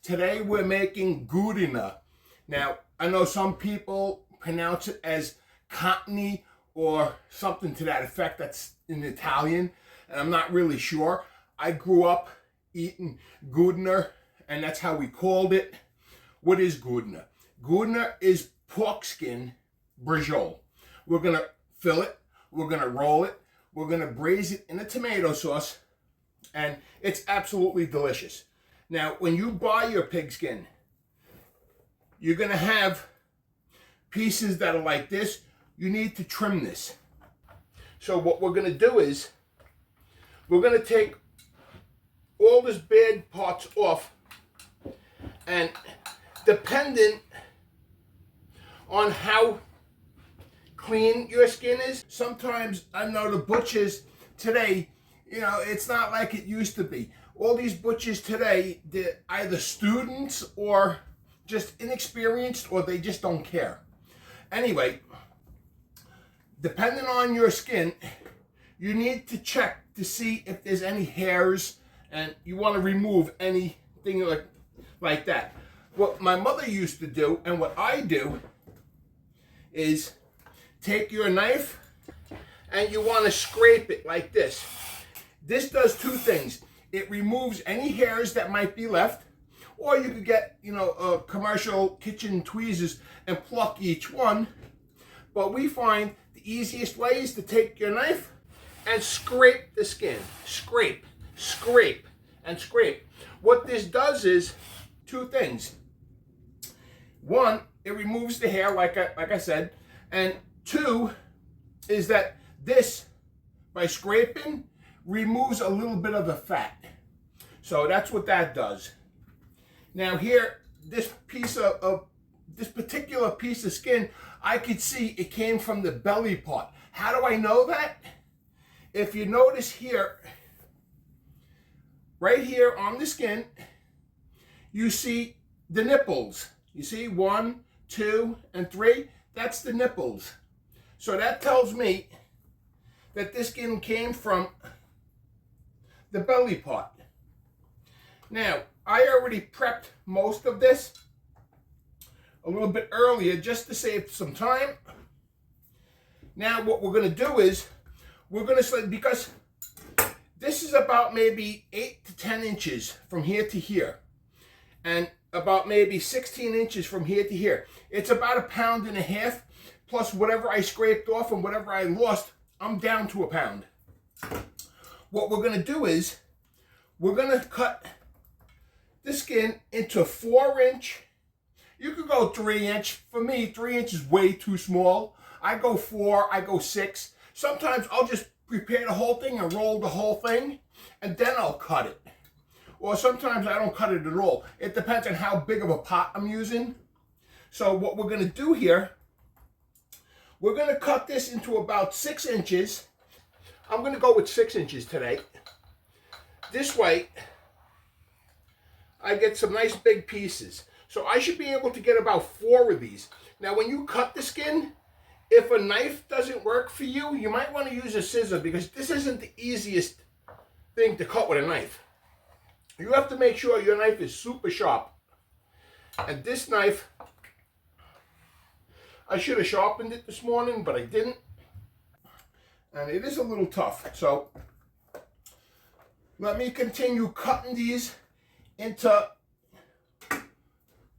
Today we're making Godenna. Now, I know some people pronounce it as cottony or something to that effect that's in Italian, and I'm not really sure. I grew up eating Godenna, and that's how we called it. What is Godenna? Godenna is pork skin braciole. We're gonna fill it, we're gonna roll it, we're gonna braise it in a tomato sauce, and it's absolutely delicious. Now, when you buy your pig skin, you're gonna have pieces that are like this. You need to trim this. So what we're gonna do is, we're gonna take all this bad parts off, and depending on how clean your skin is, sometimes I know the butchers today, it's not like it used to be. All these butchers today, they're either students or just inexperienced, or they just don't care. Anyway, depending on your skin, you need to check to see if there's any hairs, and you want to remove anything like that. What my mother used to do, and what I do, is take your knife and you want to scrape it like this. This does two things. It removes any hairs that might be left, or you could get, commercial kitchen tweezers and pluck each one. But we find the easiest way is to take your knife and scrape the skin. Scrape, scrape, and scrape. What this does is two things. One, it removes the hair, like I said, and two is that this, by scraping, removes a little bit of the fat. So that's what that does. Now here, this particular piece of skin, I could see it came from the belly part. How do I know that? If you notice here, right here on the skin, you see the nipples. You see 1, 2, and 3. That's the nipples. So that tells me that this skin came from the belly part. Now, I already prepped most of this a little bit earlier just to save some time. Now what we're going to do is, we're going to, because this is about maybe 8 to 10 inches from here to here, and about maybe 16 inches from here to here. It's about 1.5 pounds, plus whatever I scraped off and whatever I lost, I'm down to 1 pound. What we're going to do is, we're going to cut the skin into 4-inch. You could go 3-inch. For me, 3 inch is way too small. I go 4, I go 6. Sometimes I'll just prepare the whole thing and roll the whole thing, and then I'll cut it. Or sometimes I don't cut it at all. It depends on how big of a pot I'm using. So what we're going to do here, we're going to cut this into about 6 inches. I'm going to go with 6 inches today. This way, I get some nice big pieces. So I should be able to get about 4 of these. Now when you cut the skin, if a knife doesn't work for you, you might want to use a scissor, because this isn't the easiest thing to cut with a knife. You have to make sure your knife is super sharp. And this knife, I should have sharpened it this morning, but I didn't. And it is a little tough. So let me continue cutting these into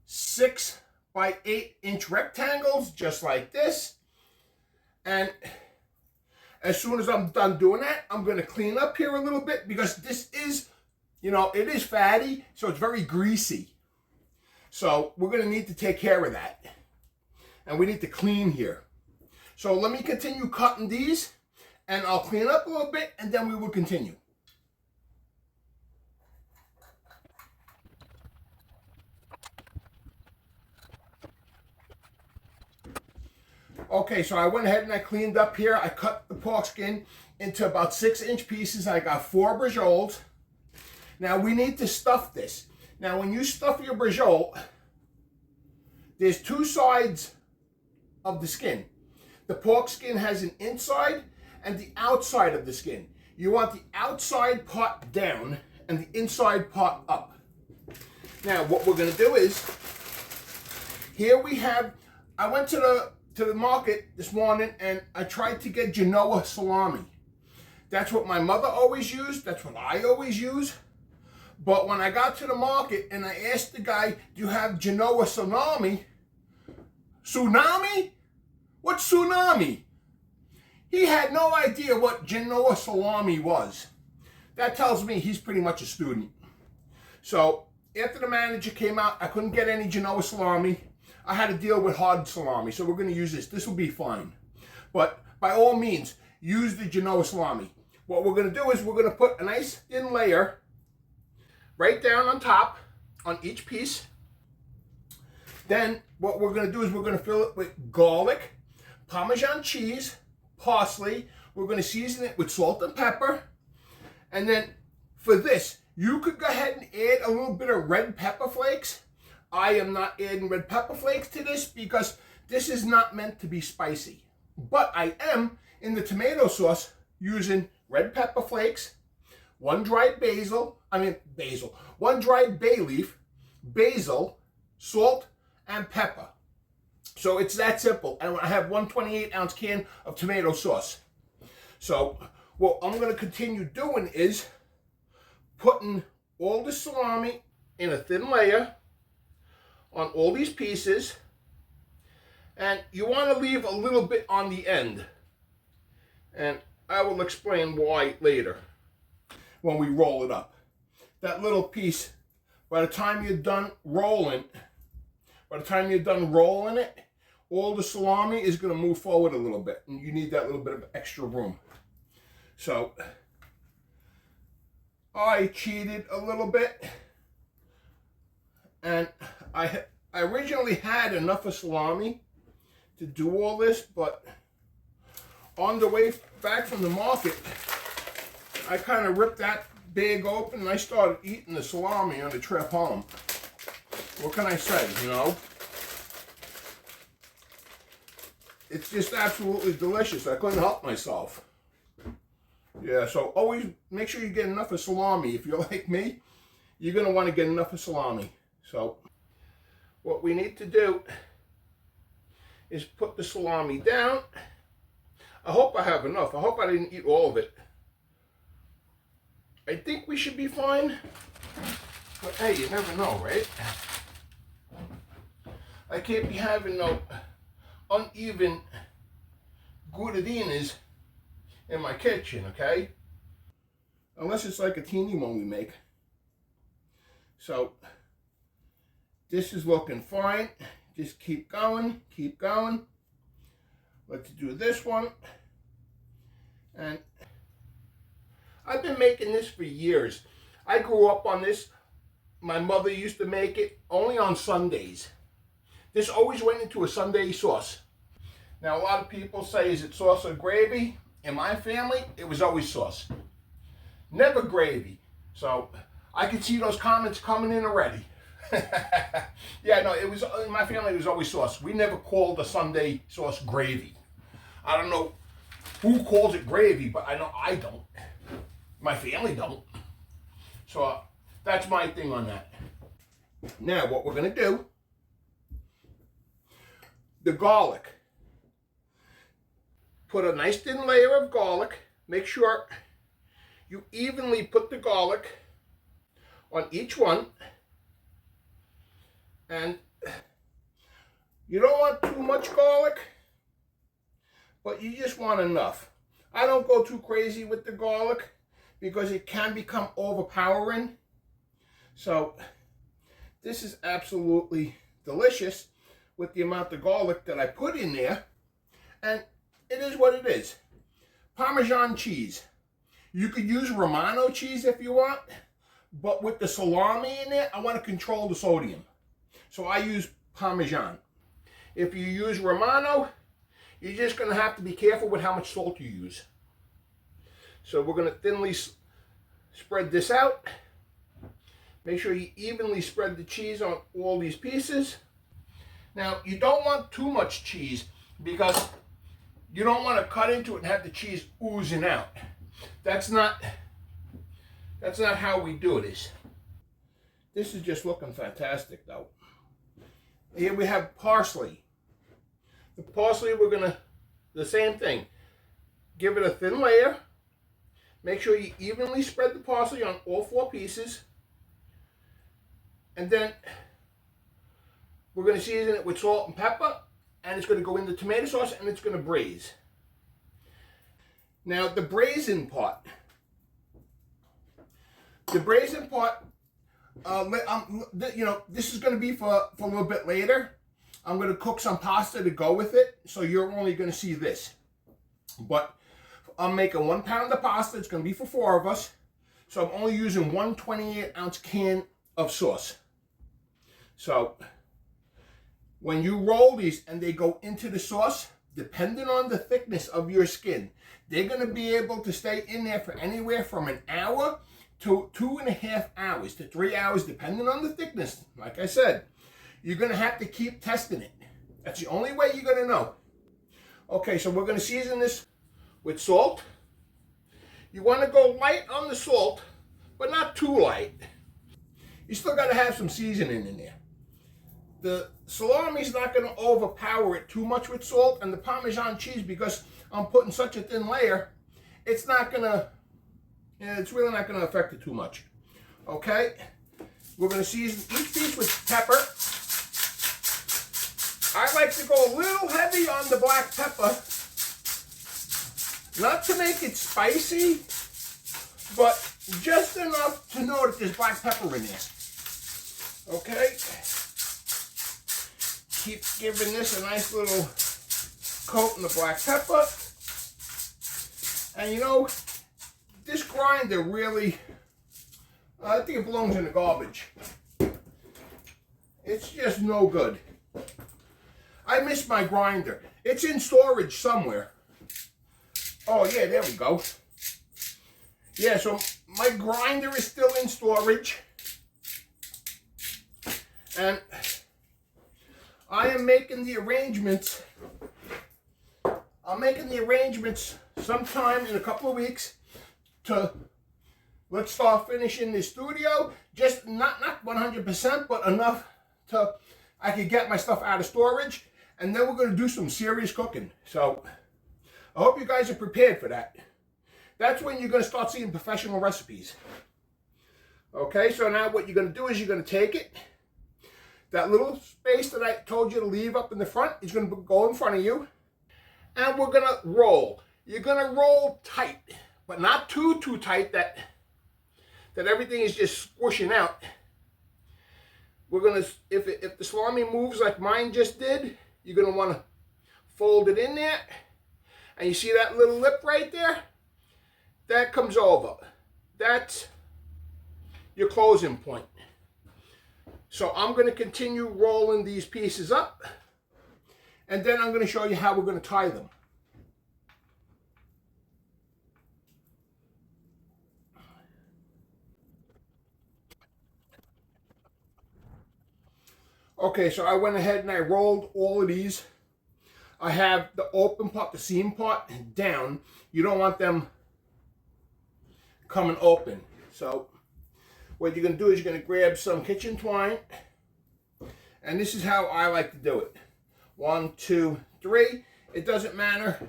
6 by 8 inch rectangles, just like this. And as soon as I'm done doing that, I'm going to clean up here a little bit, because this is, it is fatty, so it's very greasy. So we're going to need to take care of that. And we need to clean here. So let me continue cutting these, and I'll clean up a little bit, and then we will continue. Okay, so I went ahead and I cleaned up here. I cut the pork skin into about 6-inch pieces. I got 4 bracioles. Now we need to stuff this. Now when you stuff your braciole, there's 2 sides of the skin. The pork skin has an inside and the outside of the skin. You want the outside part down and the inside part up. Now what we're going to do is, here we have, I went to the market this morning and I tried to get Genoa salami. That's what my mother always used. That's what I always use. But when I got to the market and I asked the guy, do you have Genoa salami? Tsunami? What's tsunami? He had no idea what Genoa salami was. That tells me he's pretty much a student. So after the manager came out, I couldn't get any Genoa salami. I had to deal with hard salami, so we're going to use this. This will be fine. But by all means, use the Genoa salami. What we're going to do is we're going to put a nice thin layer right down on top on each piece. Then what we're going to do is we're going to fill it with garlic, Parmesan cheese, parsley. We're going to season it with salt and pepper. And then for this, you could go ahead and add a little bit of red pepper flakes. I am not adding red pepper flakes to this because this is not meant to be spicy. But I am, in the tomato sauce, using red pepper flakes, one dried one dried bay leaf, basil, salt, and pepper. So it's that simple. And I have 128-ounce can of tomato sauce. So what I'm going to continue doing is putting all the salami in a thin layer on all these pieces, and you want to leave a little bit on the end, and I will explain why later when we roll it up. That little piece, by the time you're done rolling it, all the salami is going to move forward a little bit, and you need that little bit of extra room. So I cheated a little bit, and I originally had enough of salami to do all this, but on the way back from the market, I kind of ripped that bag open and I started eating the salami on the trip home. What can I say, you know? It's just absolutely delicious. I couldn't help myself. Yeah, so always make sure you get enough of salami. If you're like me, you're going to want to get enough of salami. So what we need to do is put the salami down. I hope I have enough. I hope I didn't eat all of it. I think we should be fine. But hey, you never know, right? I can't be having no uneven guardinas in my kitchen, okay? Unless it's like a teeny one we make. So this is looking fine. Just keep going, keep going. Let's do this one. And I've been making this for years. I grew up on this. My mother used to make it only on Sundays. This always went into a Sunday sauce. Now a lot of people say, is it sauce or gravy? In my family, it was always sauce. Never gravy. So I could see those comments coming in already. Yeah, no, it was in my family. It was always sauce. We never called the Sunday sauce gravy. I don't know who calls it gravy, but I know I don't. My family don't. So that's my thing on that. Now, what we're going to do, the garlic. Put a nice thin layer of garlic. Make sure you evenly put the garlic on each one. And you don't want too much garlic, but you just want enough. I don't go too crazy with the garlic because it can become overpowering. So this is absolutely delicious with the amount of garlic that I put in there. And it is what it is. Parmesan cheese. You could use Romano cheese if you want, but with the salami in there, I want to control the sodium. So I use Parmesan. If you use Romano, you're just going to have to be careful with how much salt you use. So we're going to thinly spread this out. Make sure you evenly spread the cheese on all these pieces. Now, you don't want too much cheese because you don't want to cut into it and have the cheese oozing out. That's not how we do this. This is just looking fantastic though. Here we have parsley. The parsley, we're gonna, the same thing. Give it a thin layer. Make sure you evenly spread the parsley on all 4 pieces. And then we're gonna season it with salt and pepper, and it's gonna go in the tomato sauce, and it's gonna braise. Now the braising part. The braising part, you know, this is going to be for a little bit later. I'm going to cook some pasta to go with it, so you're only going to see this. But I'm making 1 pound of pasta. It's going to be for 4 of us. So I'm only using 1 28-ounce can of sauce. So when you roll these and they go into the sauce, depending on the thickness of your skin, they're going to be able to stay in there for anywhere from an hour to 2.5 hours to 3 hours, depending on the thickness. Like I said, you're going to have to keep testing it. That's the only way you're going to know. Okay, so we're going to season this with salt. You want to go light on the salt, but not too light. You still got to have some seasoning in there. The salami is not going to overpower it too much with salt, and the Parmesan cheese, because I'm putting such a thin layer, it's not going to, it's really not going to affect it too much. Okay, we're going to season each piece with pepper. I like to go a little heavy on the black pepper, not to make it spicy, but just enough to know that there's black pepper in there. Okay, keep giving this a nice little coat in the black pepper. And you know, this grinder really, I think it belongs in the garbage. It's just no good. I miss my grinder. It's in storage somewhere. Oh yeah, there we go. Yeah, so my grinder is still in storage. And I am making the arrangements. I'm making the arrangements sometime in a couple of weeks to, let's start finishing the studio. Just not 100%, but enough to I could get my stuff out of storage. And then we're going to do some serious cooking. So I hope you guys are prepared for that. That's when you're going to start seeing professional recipes. Okay, so now what you're going to do is you're going to take it. That little space that I told you to leave up in the front is going to go in front of you. And we're going to roll. You're going to roll tight, but not too tight that everything is just squishing out. We're going to, if the salami moves like mine just did, you're going to want to fold it in there. And you see that little lip right there? That comes over. That's your closing point. So I'm going to continue rolling these pieces up. And then I'm going to show you how we're going to tie them. Okay, so I went ahead and I rolled all of these. I have the open part, the seam part down. You don't want them coming open. So what you're going to do is you're going to grab some kitchen twine. And this is how I like to do it. 1, 2, 3. It doesn't matter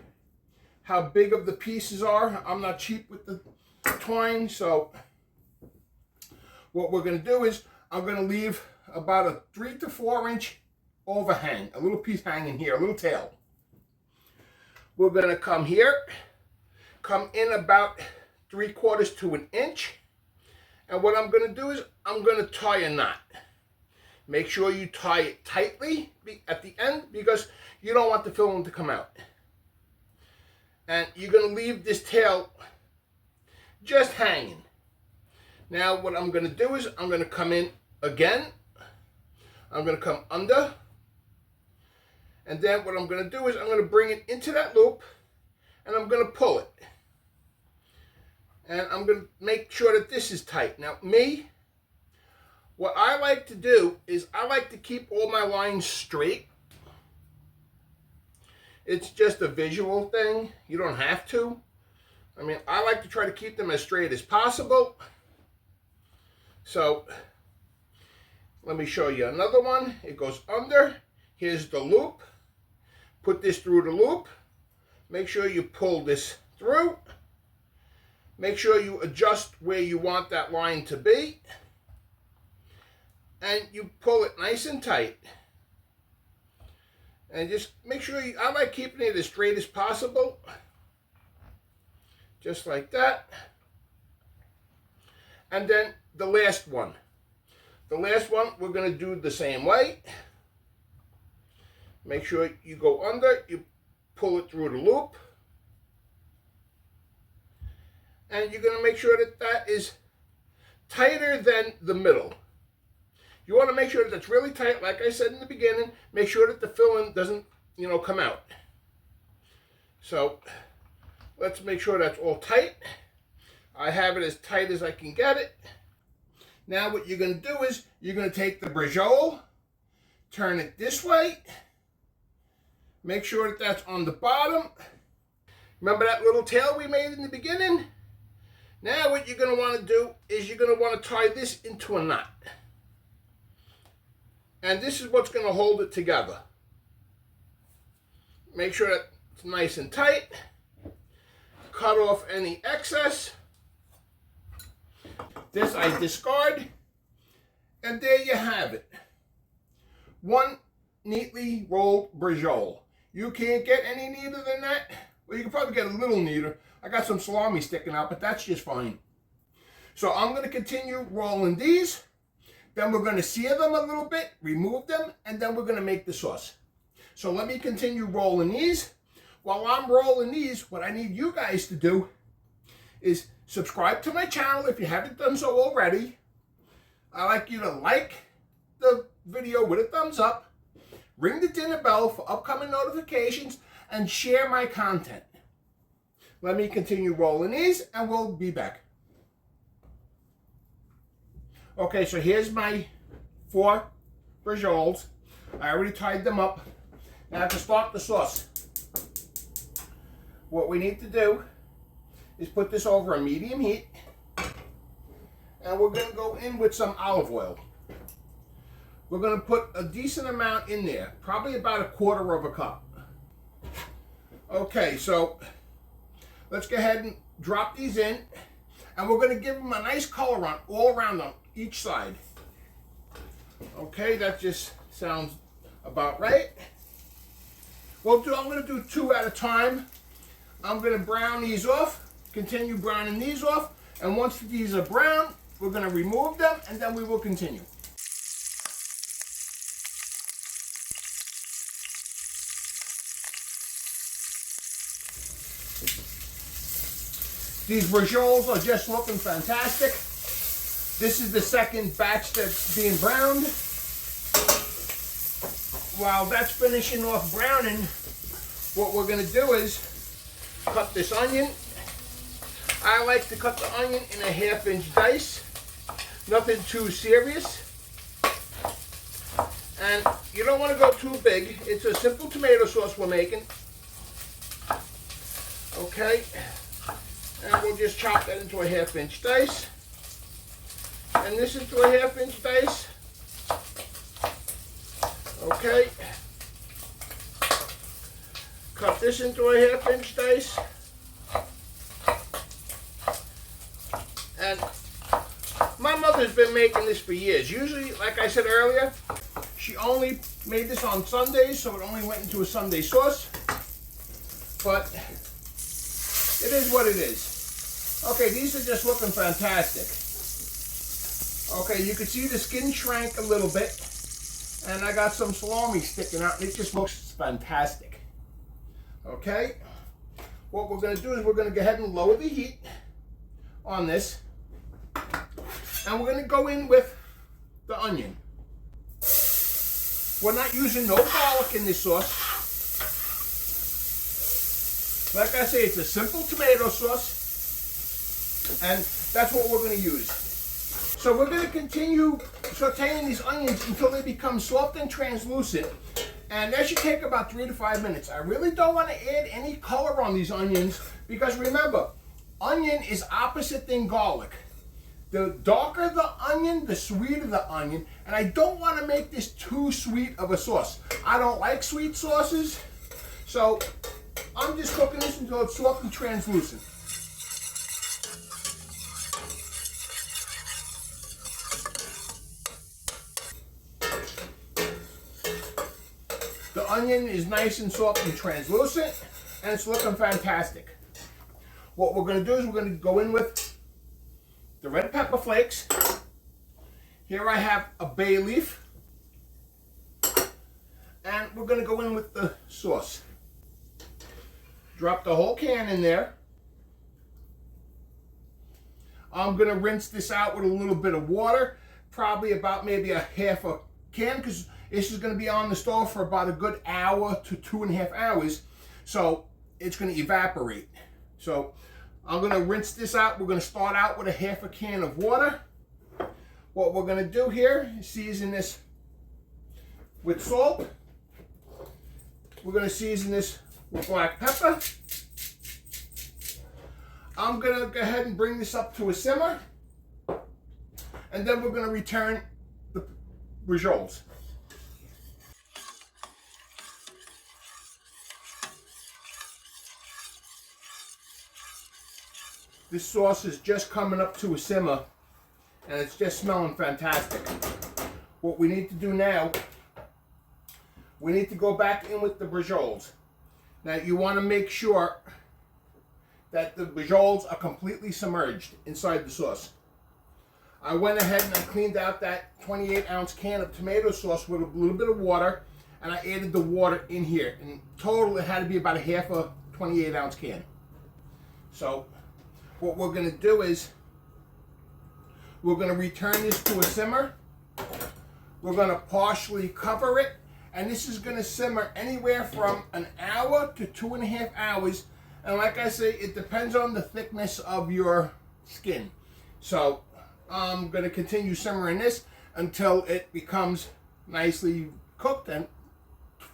how big of the pieces are. I'm not cheap with the twine. So what we're going to do is I'm going to leave about a 3 to 4 inch overhang. A little piece hanging here, a little tail. We're going to come here. Come in about 3/4 to an inch. And what I'm going to do is I'm going to tie a knot. Make sure you tie it tightly at the end because you don't want the filling to come out. And you're going to leave this tail just hanging. Now what I'm going to do is I'm going to come in again. I'm going to come under. And then what I'm going to do is I'm going to bring it into that loop and I'm going to pull it. And I'm going to make sure that this is tight. Now me, what I like to do is I like to keep all my lines straight. It's just a visual thing. You don't have to. I mean, I like to try to keep them as straight as possible. So Let me show you another one. It goes under. Here's the loop. Put this through the loop. Make sure you pull this through. Make sure you adjust where you want that line to be. And you pull it nice and tight. And just make sure I like keeping it as straight as possible. Just like that. And then the last one. The last one we're going to do the same way. Make sure you go under, you pull it through the loop. And you're going to make sure that that is tighter than the middle. You want to make sure that it's really tight, like I said in the beginning. Make sure that the filling doesn't, come out. So let's make sure that's all tight. I have it as tight as I can get it. Now what you're going to do is you're going to take the braciole, turn it this way. Make sure that that's on the bottom. Remember that little tail we made in the beginning? Now what you're going to want to do is you're going to want to tie this into a knot. And this is what's going to hold it together. Make sure that it's nice and tight. Cut off any excess. This I discard. And there you have it. One neatly rolled braciole. You can't get any neater than that. Well, you can probably get a little neater. I got some salami sticking out, but that's just fine. So I'm going to continue rolling these. Then we're going to sear them a little bit, remove them, and then we're going to make the sauce. So let me continue rolling these. While I'm rolling these, what I need you guys to do is subscribe to my channel if you haven't done so already. I'd like you to like the video with a thumbs up, ring the dinner bell for upcoming notifications, and share my content. Let me continue rolling these, and we'll be back. Okay, so here's my 4 bracioles. I already tied them up. Now to start the sauce, what we need to do is put this over a medium heat, and we're going to go in with some olive oil. We're going to put a decent amount in there, probably about 1/4 cup. Okay, so let's go ahead and drop these in, and we're going to give them a nice color all around on each side. Okay, that just sounds about right. I'm going to do 2 at a time. I'm going to brown these off, continue browning these off, and once these are brown, we're going to remove them, and then we will continue. These bracioles are just looking fantastic. This is the second batch that's being browned. While that's finishing off browning, what we're going to do is cut this onion. I like to cut the onion in a 1/2-inch dice. Nothing too serious. And you don't want to go too big. It's a simple tomato sauce we're making. Okay. And we'll just chop that into a 1/2-inch dice. And this into a 1/2-inch dice. Okay. Cut this into a 1/2-inch dice. And my mother's been making this for years. Usually, like I said earlier, she only made this on Sundays, so it only went into a Sunday sauce. But it is what it is. Okay, these are just looking fantastic. Okay, you can see the skin shrank a little bit. And I got some salami sticking out, and it just looks fantastic. Okay, what we're going to do is we're going to go ahead and lower the heat on this. And we're going to go in with the onion. We're not using no garlic in this sauce. Like I say, it's a simple tomato sauce. And that's what we're going to use. So we're going to continue sauteing these onions until they become soft and translucent. And that should take about 3 to 5 minutes. I really don't want to add any color on these onions because remember, onion is opposite than garlic. The darker the onion, the sweeter the onion, and I don't want to make this too sweet of a sauce. I don't like sweet sauces, so I'm just cooking this until it's soft and translucent. The onion is nice and soft and translucent, and it's looking fantastic. What we're going to do is we're going to go in with the red pepper flakes. Here I have a bay leaf. And we're going to go in with the sauce. Drop the whole can in there. I'm going to rinse this out with a little bit of water. Probably about maybe a half a can, because this is going to be on the stove for about a good hour to 2.5 hours. So it's going to evaporate. So I'm going to rinse this out. We're going to start out with a half a can of water. What we're going to do here is season this with salt. We're going to season this with black pepper. I'm going to go ahead and bring this up to a simmer. And then we're going to return the bracioles. This sauce is just coming up to a simmer, and it's just smelling fantastic. What we need to do now, we need to go back in with the bracioles. Now you want to make sure that the bracioles are completely submerged inside the sauce. I went ahead and I cleaned out that 28-ounce can of tomato sauce with a little bit of water, and I added the water in here. In total, it had to be about a half a 28-ounce can. So what we're going to do is we're going to return this to a simmer. We're going to partially cover it, and this is going to simmer anywhere from an hour to 2.5 hours. And like I say, it depends on the thickness of your skin. So I'm going to continue simmering this until it becomes nicely cooked and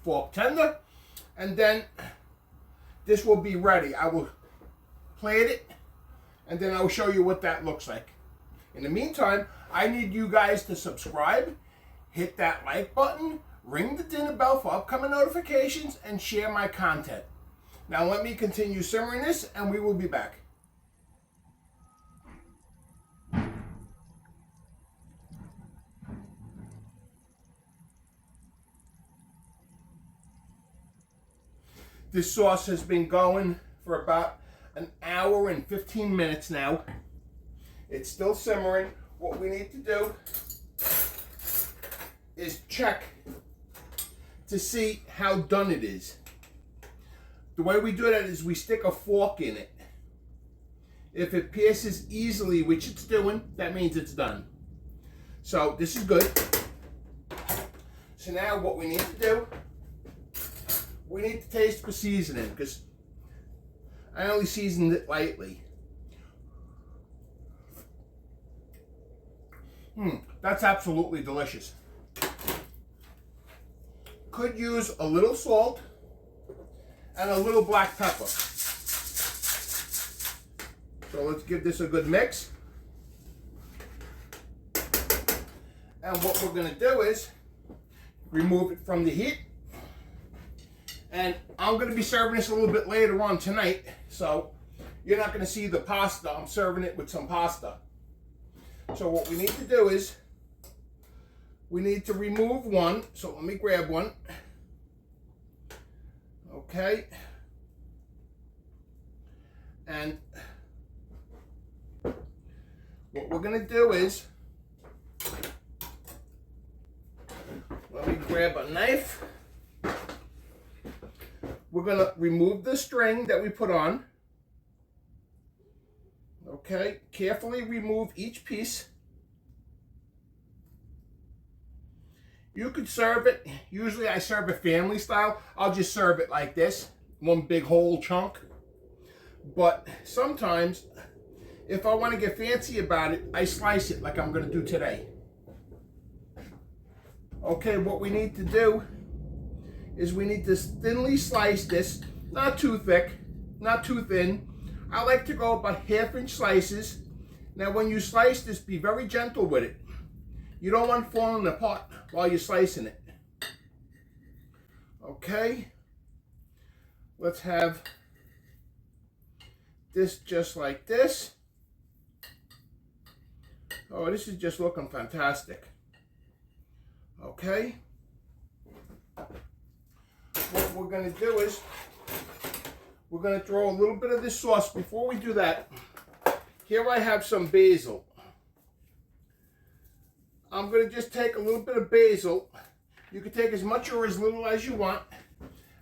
fork tender, and then this will be ready. I will plate it, and then I'll show you what that looks like. In the meantime, I need you guys to subscribe, hit that like button, ring the dinner bell for upcoming notifications, and share my content. Now let me continue simmering this, and we will be back. This sauce has been going for about an hour and 15 minutes now. It's still simmering. What we need to do is check to see how done it is. The way we do that is we stick a fork in it. If it pierces easily, which it's doing, that means it's done. So this is good. So now what we need to do, we need to taste for seasoning, because I only seasoned it lightly. That's absolutely delicious. Could use a little salt and a little black pepper. So let's give this a good mix. And what we're going to do is remove it from the heat. And I'm going to be serving this a little bit later on tonight, so you're not going to see the pasta. I'm serving it with some pasta. So what we need to do is we need to remove one. So let me grab one. Okay. And what we're going to do is, let me grab a knife. We're going to remove the string that we put on. Okay, carefully remove each piece. You could serve it, usually I serve it family style. I'll just serve it like this, one big whole chunk. But sometimes, if I want to get fancy about it, I slice it like I'm going to do today. Okay, what we need to do is we need to thinly slice this, not too thick, not too thin. I like to go about 1/2 inch slices. Now when you slice this, be very gentle with it. You don't want it falling apart while you're slicing it. Okay, let's have this just like this. Oh, this is just looking fantastic. Okay, what we're going to do is we're going to throw a little bit of this sauce. Before we do that, here I have some basil. I'm going to just take a little bit of basil. You can take as much or as little as you want.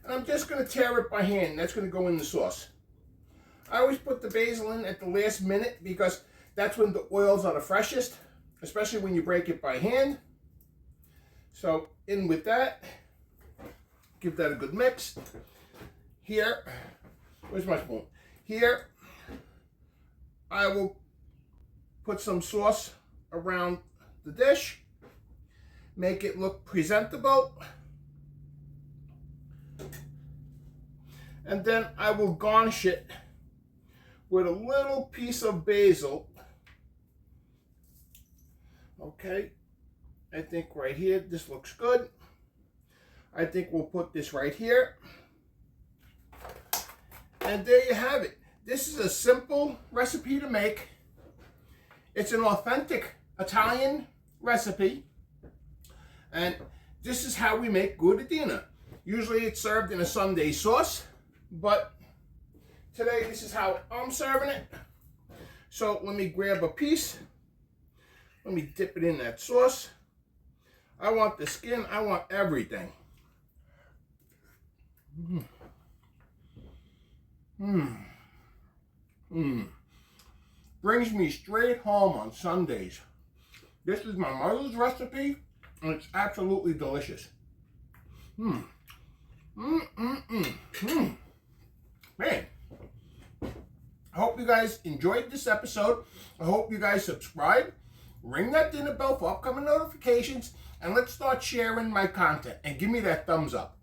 And I'm just going to tear it by hand. That's going to go in the sauce. I always put the basil in at the last minute because that's when the oils are the freshest, especially when you break it by hand. So in with that. Give that a good mix. Here, where's my spoon? Here, I will put some sauce around the dish, make it look presentable, and then I will garnish it with a little piece of basil. Okay, I think right here, this looks good. I think we'll put this right here. And there you have it. This is a simple recipe to make. It's an authentic Italian recipe. And this is how we make Godenna. Usually it's served in a Sunday sauce, but today this is how I'm serving it. So let me grab a piece. Let me dip it in that sauce. I want the skin, I want everything. Brings me straight home on Sundays. This is my mother's recipe, and it's absolutely delicious. Man, I hope you guys enjoyed this episode. I hope you guys subscribe, ring that dinner bell for upcoming notifications, and let's start sharing my content and give me that thumbs up.